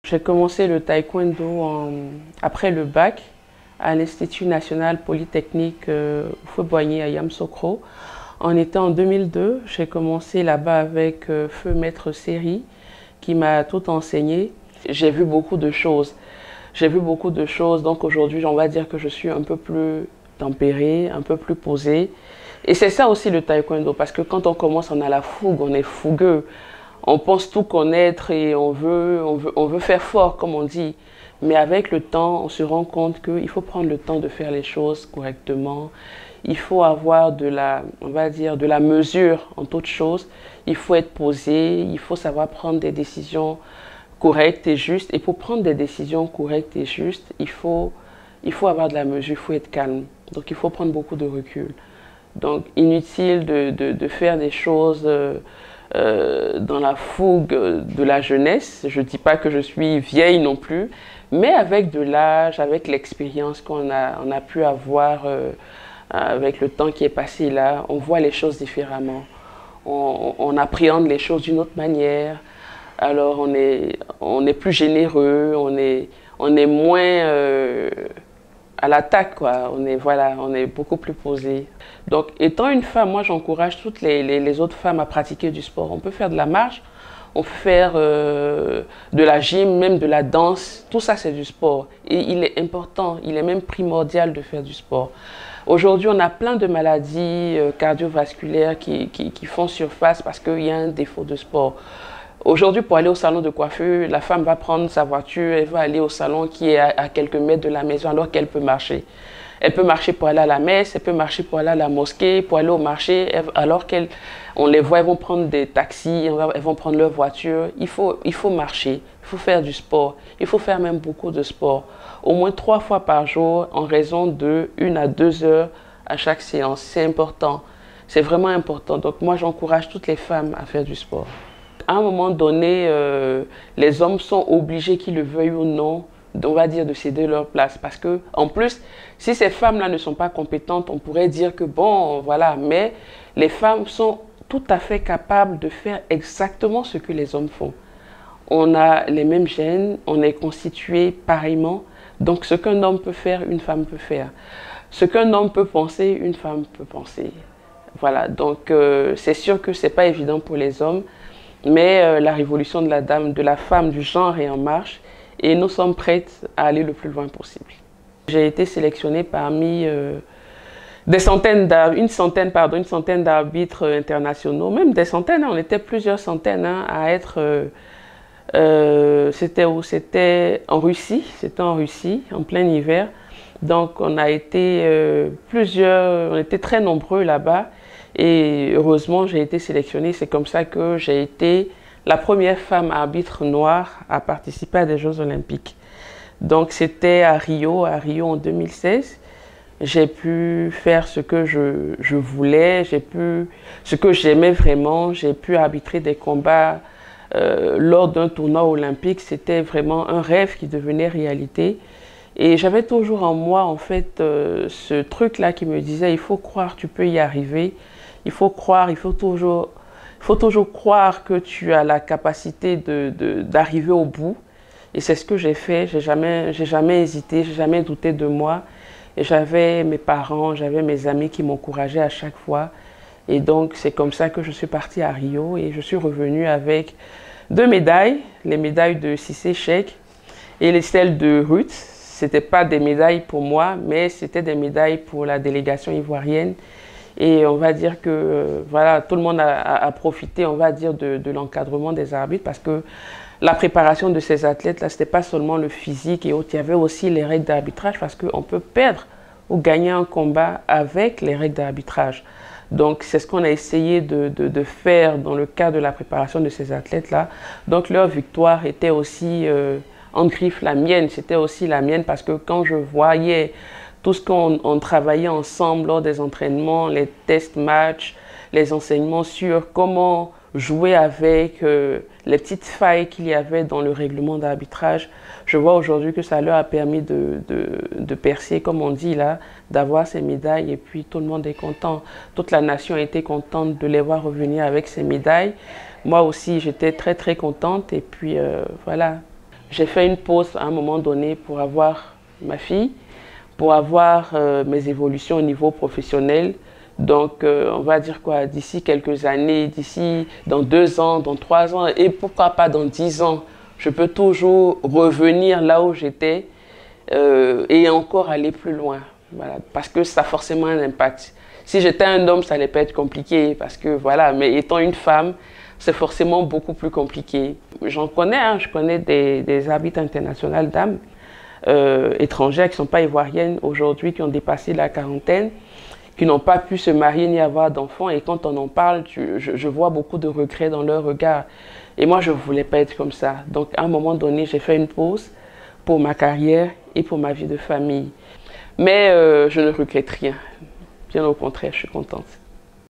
J'ai commencé le taekwondo après le bac à l'Institut national polytechnique Houphouët-Boigny à Yamoussoukro. On était en 2002. J'ai commencé là-bas avec Feu Maître Seri qui m'a tout enseigné. J'ai vu beaucoup de choses. Donc aujourd'hui, on va dire que je suis un peu plus tempérée, un peu plus posée. Et c'est ça aussi le taekwondo, parce que quand on commence, on a la fougue, on est fougueux. On pense tout connaître et on veut faire fort, comme on dit. Mais avec le temps, on se rend compte qu'il faut prendre le temps de faire les choses correctement. Il faut avoir on va dire, de la mesure en toute chose. Il faut être posé, il faut savoir prendre des décisions correctes et justes. Et pour prendre des décisions correctes et justes, il faut avoir de la mesure, il faut être calme. Donc il faut prendre beaucoup de recul. Donc inutile de faire des choses dans la fougue de la jeunesse. Je ne dis pas que je suis vieille non plus, mais avec de l'âge, avec l'expérience on a pu avoir avec le temps qui est passé là, on voit les choses différemment. On appréhende les choses d'une autre manière. Alors on est plus généreux, on est moins à l'attaque, quoi. On est beaucoup plus posé. Donc, étant une femme, moi, j'encourage toutes les autres femmes à pratiquer du sport. On peut faire de la marche, on peut faire de la gym, même de la danse. Tout ça, c'est du sport. Et il est important, il est même primordial de faire du sport. Aujourd'hui, on a plein de maladies cardiovasculaires qui font surface parce qu'il y a un défaut de sport. Aujourd'hui, pour aller au salon de coiffure, la femme va prendre sa voiture, elle va aller au salon qui est à quelques mètres de la maison alors qu'elle peut marcher. Elle peut marcher pour aller à la messe, elle peut marcher pour aller à la mosquée, pour aller au marché, alors on les voit, elles vont prendre des taxis, elles vont prendre leur voiture. Il faut marcher, il faut faire du sport, il faut faire même beaucoup de sport. Au moins 3 fois par jour, en raison de 1 à 2 heures à chaque séance. C'est important, c'est vraiment important. Donc moi, j'encourage toutes les femmes à faire du sport. À un moment donné, les hommes sont obligés, qu'ils le veuillent ou non, on va dire de céder leur place. Parce que, en plus, si ces femmes-là ne sont pas compétentes, on pourrait dire que bon, voilà. Mais les femmes sont tout à fait capables de faire exactement ce que les hommes font. On a les mêmes gènes, on est constitués pareillement. Donc, ce qu'un homme peut faire, une femme peut faire. Ce qu'un homme peut penser, une femme peut penser. Voilà. Donc, c'est sûr que ce n'est pas évident pour les hommes. Mais la révolution de la femme, du genre est en marche et nous sommes prêtes à aller le plus loin possible. J'ai été sélectionnée parmi une centaine d'arbitres internationaux, même des centaines, on était plusieurs centaines à être. C'était où? C'était en Russie, en plein hiver. Donc on a été on était très nombreux là-bas. Et heureusement, j'ai été sélectionnée. C'est comme ça que j'ai été la première femme arbitre noire à participer à des Jeux Olympiques. Donc c'était à Rio en 2016. J'ai pu faire ce que je voulais, ce que j'aimais vraiment. J'ai pu arbitrer des combats lors d'un tournoi olympique. C'était vraiment un rêve qui devenait réalité. Et j'avais toujours en moi, en fait, ce truc-là qui me disait, il faut croire, tu peux y arriver. Il faut croire, il faut toujours croire que tu as la capacité d'arriver au bout. Et c'est ce que j'ai fait. J'ai jamais hésité, j'ai jamais douté de moi. Et j'avais mes parents, j'avais mes amis qui m'encourageaient à chaque fois. Et donc, c'est comme ça que je suis partie à Rio et je suis revenue avec 2 médailles, les médailles de Cissé Cheikh et celles de Ruth. Ce n'étaient pas des médailles pour moi, mais c'était des médailles pour la délégation ivoirienne. Et on va dire que voilà, tout le monde a profité, on va dire, de l'encadrement des arbitres parce que la préparation de ces athlètes-là, ce n'était pas seulement le physique et autres, il y avait aussi les règles d'arbitrage parce qu'on peut perdre ou gagner un combat avec les règles d'arbitrage. Donc, c'est ce qu'on a essayé de faire dans le cadre de la préparation de ces athlètes-là. Donc, leur victoire était aussi en griffe la mienne, c'était aussi la mienne parce que quand je voyais tout ce qu'on travaillait ensemble lors des entraînements, les tests matchs, les enseignements sur comment jouer avec les petites failles qu'il y avait dans le règlement d'arbitrage. Je vois aujourd'hui que ça leur a permis de percer, comme on dit là, d'avoir ces médailles et puis tout le monde est content. Toute la nation a été contente de les voir revenir avec ces médailles. Moi aussi, j'étais très très contente et puis voilà. J'ai fait une pause à un moment donné pour avoir ma fille, pour avoir mes évolutions au niveau professionnel. Donc, on va dire quoi, d'ici quelques années, d'ici dans 2 ans, dans 3 ans, et pourquoi pas dans 10 ans, je peux toujours revenir là où j'étais et encore aller plus loin. Voilà, parce que ça a forcément un impact. Si j'étais un homme, ça allait pas être compliqué, parce que voilà, mais étant une femme, c'est forcément beaucoup plus compliqué. J'en connais, hein, je connais des arbitres internationaux dames étrangères qui ne sont pas ivoiriennes aujourd'hui, qui ont dépassé la quarantaine, qui n'ont pas pu se marier ni avoir d'enfants. Et quand on en parle, je vois beaucoup de regrets dans leur regard. Et moi, je ne voulais pas être comme ça. Donc, à un moment donné, j'ai fait une pause pour ma carrière et pour ma vie de famille. Mais je ne regrette rien. Bien au contraire, je suis contente.